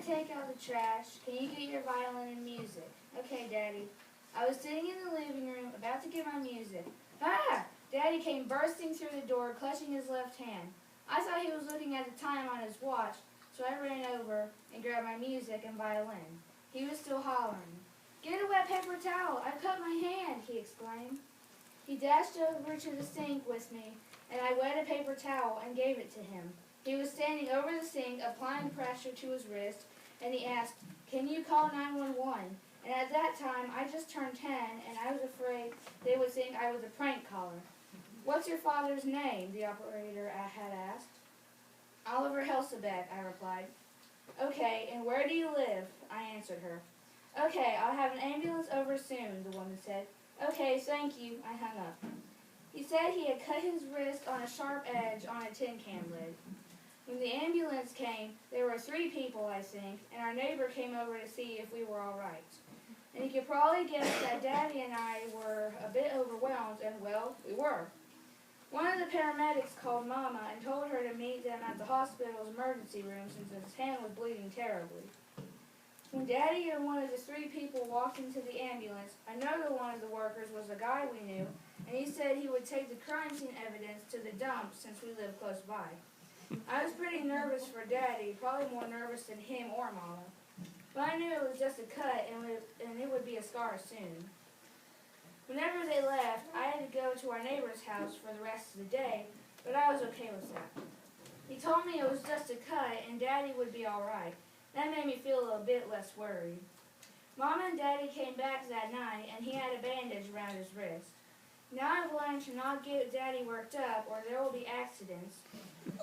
take out the trash? Can you get your violin and music? Okay, Daddy. I was sitting in the living room, about to get my music. Ah! Daddy came bursting through the door, clutching his left hand. I thought he was looking at the time on his watch, so I ran over and grabbed my music and violin. He was still hollering. Get a wet paper towel! I cut my hand, he exclaimed. He dashed over to the sink with me, and I wet a paper towel and gave it to him. He was standing over the sink, applying pressure to his wrist, and he asked, Can you call 911? And at that time, I just turned 10, and I was afraid they would think I was a prank caller. What's your father's name? The operator had asked. Oliver Helsebeck, I replied. Okay, and where do you live? I answered her. Okay, I'll have an ambulance over soon, the woman said. Okay, thank you. I hung up. He said he had cut his wrist on a sharp edge on a tin can lid. When the ambulance came, there were 3 people, I think, and our neighbor came over to see if we were all right. And you could probably guess that Daddy and I were a bit overwhelmed, and well, we were. One of the paramedics called Mama and told her to meet them at the hospital's emergency room since his hand was bleeding terribly. When Daddy and one of the 3 people walked into the ambulance, another one of the workers was a guy we knew, and he said he would take the crime scene evidence to the dump since we live close by. I was pretty nervous for Daddy, probably more nervous than him or Mama. But I knew it was just a cut and it would be a scar soon. Whenever they left, I had to go to our neighbor's house for the rest of the day, but I was okay with that. He told me it was just a cut and Daddy would be all right. That made me feel a bit less worried. Mama and Daddy came back that night and he had a bandage around his wrist. Now I've learned to not get Daddy worked up or there will be accidents.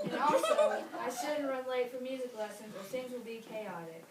And also, I shouldn't run late for music lessons or things will be chaotic.